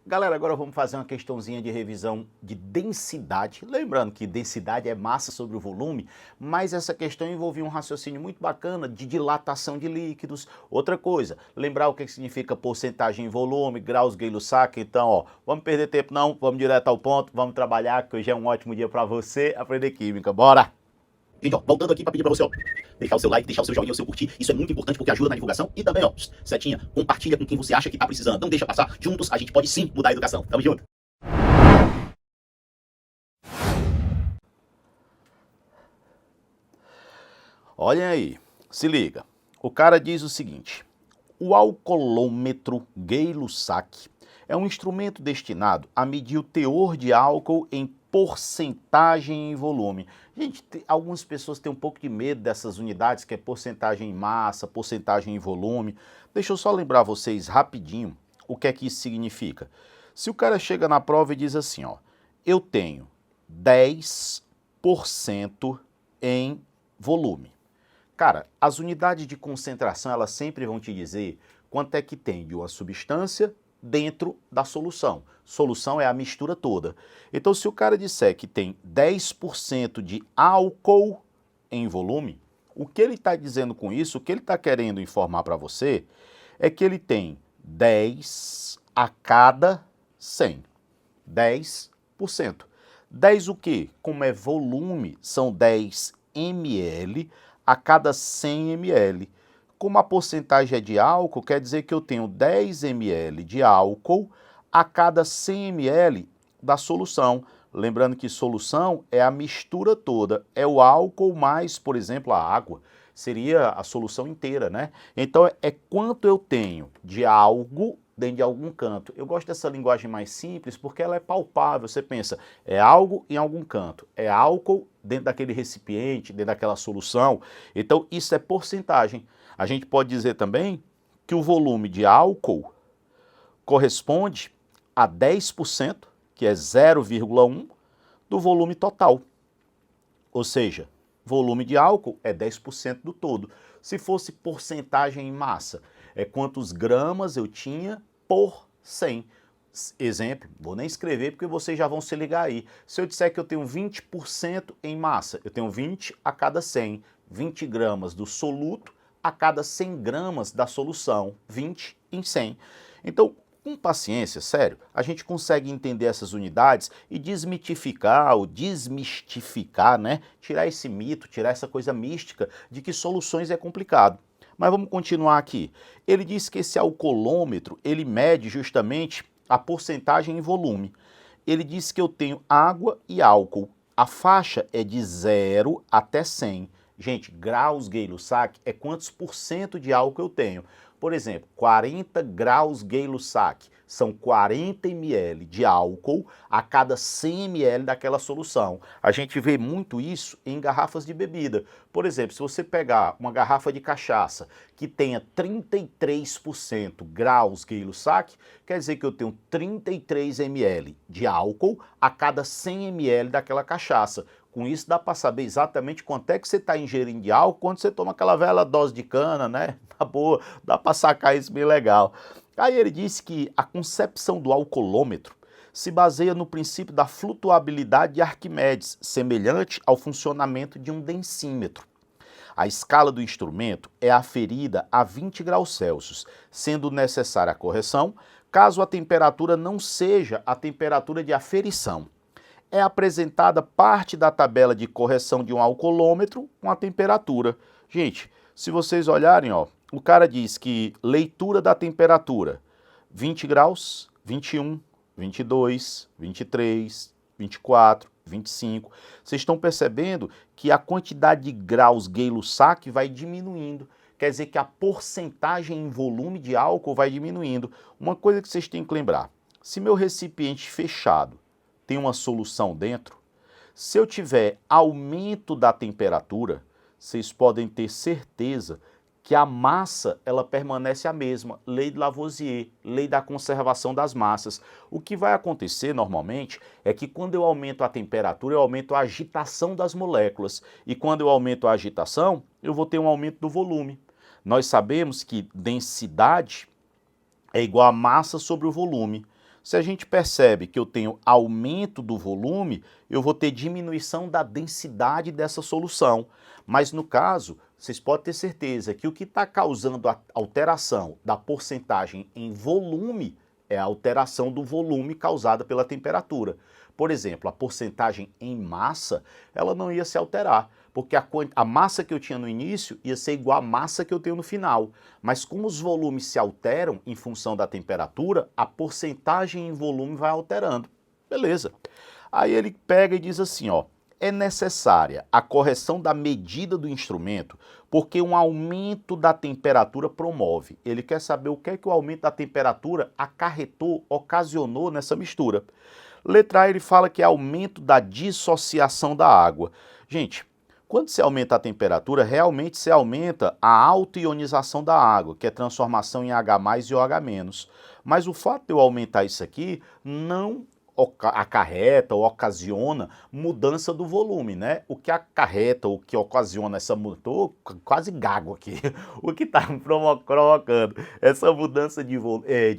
Galera, agora vamos fazer uma questãozinha de revisão de densidade. Lembrando que densidade é massa sobre o volume, mas essa questão envolvia um raciocínio muito bacana de dilatação de líquidos. Outra coisa, lembrar o que significa porcentagem em volume, graus Gay-Lussac. Então, ó, vamos perder tempo não, vamos direto ao ponto, vamos trabalhar, que hoje é um ótimo dia para você aprender química. Bora! Gente, ó, voltando aqui para pedir para você, ó, deixar o seu like, deixar o seu joinha, o seu curtir. Isso é muito importante porque ajuda na divulgação. E também, ó, setinha, compartilha com quem você acha que tá precisando. Não deixa passar. Juntos a gente pode sim mudar a educação. Tamo junto. Olhem aí, se liga. O cara diz o seguinte: o alcoolômetro Gay-Lussac é um instrumento destinado a medir o teor de álcool em porcentagem em volume. Gente, algumas pessoas têm um pouco de medo dessas unidades, que é porcentagem em massa, porcentagem em volume. Deixa eu só lembrar vocês rapidinho o que é que isso significa. Se o cara chega na prova e diz assim, ó, eu tenho 10% em volume. Cara, as unidades de concentração, elas sempre vão te dizer quanto é que tem de uma substância dentro da solução. Solução é a mistura toda. Então, se o cara disser que tem 10% de álcool em volume, o que ele está dizendo com isso, o que ele está querendo informar para você, é que ele tem 10 a cada 100. 10%. 10 o quê? Como é volume, são 10 ml a cada 100 ml. Como a porcentagem é de álcool, quer dizer que eu tenho 10 ml de álcool a cada 100 ml da solução. Lembrando que solução é a mistura toda, é o álcool mais, por exemplo, a água. Seria a solução inteira, né? Então é quanto eu tenho de algo dentro de algum canto. Eu gosto dessa linguagem mais simples porque ela é palpável. Você pensa, é algo em algum canto, é álcool dentro daquele recipiente, dentro daquela solução. Então isso é porcentagem. A gente pode dizer também que o volume de álcool corresponde a 10%, que é 0,1 do volume total. Ou seja, volume de álcool é 10% do todo. Se fosse porcentagem em massa, é quantos gramas eu tinha por 100. Exemplo, vou nem escrever porque vocês já vão se ligar aí. Se eu disser que eu tenho 20% em massa, eu tenho 20 a cada 100. 20 gramas do soluto a cada 100 gramas da solução. 20 em 100. Então, com paciência, sério, a gente consegue entender essas unidades e desmitificar ou desmistificar, né? Tirar esse mito, tirar essa coisa mística de que soluções é complicado. Mas vamos continuar aqui. Ele diz que esse alcoolômetro, ele mede justamente a porcentagem em volume. Ele diz que eu tenho água e álcool. A faixa é de 0 até 100. Gente, graus Gay-Lussac é quantos por cento de álcool eu tenho. Por exemplo, 40 graus Gay-Lussac são 40 ml de álcool a cada 100 ml daquela solução. A gente vê muito isso em garrafas de bebida. Por exemplo, se você pegar uma garrafa de cachaça que tenha 33% graus Gay-Lussac, quer dizer que eu tenho 33 ml de álcool a cada 100 ml daquela cachaça. Com isso dá para saber exatamente quanto é que você está ingerindo de álcool quando você toma aquela velha dose de cana, né? Tá boa, dá para sacar isso bem legal. Aí ele disse que a concepção do alcoolômetro se baseia no princípio da flutuabilidade de Arquimedes, semelhante ao funcionamento de um densímetro. A escala do instrumento é aferida a 20 graus Celsius, sendo necessária a correção caso a temperatura não seja a temperatura de aferição. É apresentada parte da tabela de correção de um alcoolômetro com a temperatura. Gente, se vocês olharem, ó, o cara diz que leitura da temperatura 20 graus, 21, 22, 23, 24, 25. Vocês estão percebendo que a quantidade de graus Gay-Lussac vai diminuindo. Quer dizer que a porcentagem em volume de álcool vai diminuindo. Uma coisa que vocês têm que lembrar, se meu recipiente fechado tem uma solução dentro, se eu tiver aumento da temperatura, vocês podem ter certeza que a massa ela permanece a mesma, lei de Lavoisier, lei da conservação das massas. O que vai acontecer normalmente é que quando eu aumento a temperatura, eu aumento a agitação das moléculas, e quando eu aumento a agitação, eu vou ter um aumento do volume. Nós sabemos que densidade é igual a massa sobre o volume. Se a gente percebe que eu tenho aumento do volume, eu vou ter diminuição da densidade dessa solução. Mas no caso, vocês podem ter certeza que o que está causando a alteração da porcentagem em volume é a alteração do volume causada pela temperatura. Por exemplo, a porcentagem em massa, ela não ia se alterar, porque a massa que eu tinha no início ia ser igual à massa que eu tenho no final. Mas como os volumes se alteram em função da temperatura, a porcentagem em volume vai alterando. Beleza. Aí ele pega e diz assim, ó, é necessária a correção da medida do instrumento porque um aumento da temperatura promove. Ele quer saber o que é que o aumento da temperatura acarretou, ocasionou nessa mistura. Letra A, ele fala que é aumento da dissociação da água. Gente, quando se aumenta a temperatura, realmente se aumenta a autoionização da água, que é transformação em H+ e OH-. Mas o fato de eu aumentar isso aqui não acarreta ou ocasiona mudança do volume, né? O que acarreta, o que ocasiona essa mudança, tô quase gago aqui, o que está provocando essa mudança de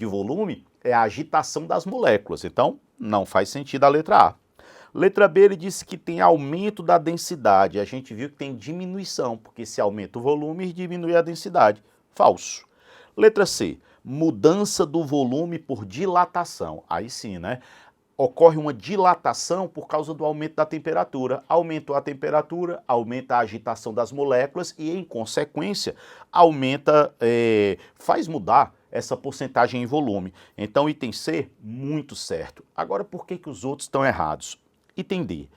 volume é a agitação das moléculas, então não faz sentido a letra A. Letra B, ele disse que tem aumento da densidade, a gente viu que tem diminuição, porque se aumenta o volume, diminui a densidade. Falso. Letra C, mudança do volume por dilatação, aí sim, né? Ocorre uma dilatação por causa do aumento da temperatura. Aumentou a temperatura, aumenta a agitação das moléculas e, em consequência, faz mudar essa porcentagem em volume. Então, item C, muito certo. Agora, por que os outros estão errados? Item D,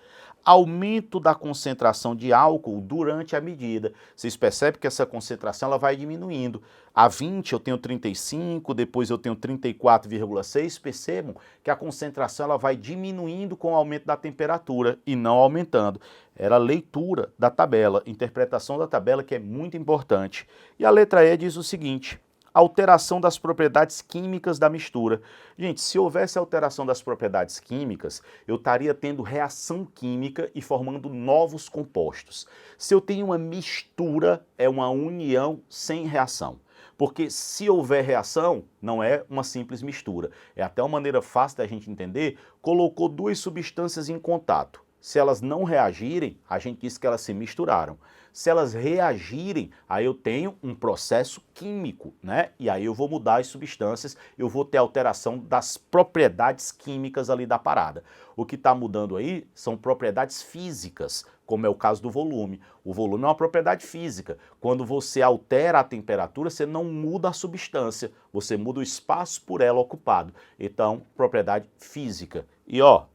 aumento da concentração de álcool durante a medida. Vocês percebem que essa concentração ela vai diminuindo. A 20 eu tenho 35, depois eu tenho 34,6. Percebam que a concentração ela vai diminuindo com o aumento da temperatura e não aumentando. Era a leitura da tabela, interpretação da tabela que é muito importante. E a letra E diz o seguinte: alteração das propriedades químicas da mistura. Gente, se houvesse alteração das propriedades químicas, eu estaria tendo reação química e formando novos compostos. Se eu tenho uma mistura, é uma união sem reação. Porque se houver reação, não é uma simples mistura. É até uma maneira fácil da gente entender, colocou duas substâncias em contato. Se elas não reagirem, a gente diz que elas se misturaram. Se elas reagirem, aí eu tenho um processo químico, né? E aí eu vou mudar as substâncias, eu vou ter alteração das propriedades químicas ali da parada. O que está mudando aí são propriedades físicas, como é o caso do volume. O volume é uma propriedade física. Quando você altera a temperatura, você não muda a substância, você muda o espaço por ela ocupado. Então, propriedade física. E ó,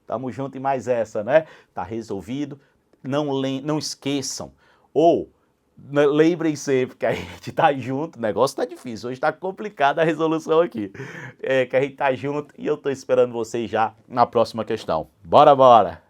tamo junto em mais essa, né? Tá resolvido. Não esqueçam. Ou lembrem sempre que a gente tá junto. O negócio tá difícil. Hoje tá complicada a resolução aqui. Que a gente tá junto e eu tô esperando vocês já na próxima questão. Bora, bora!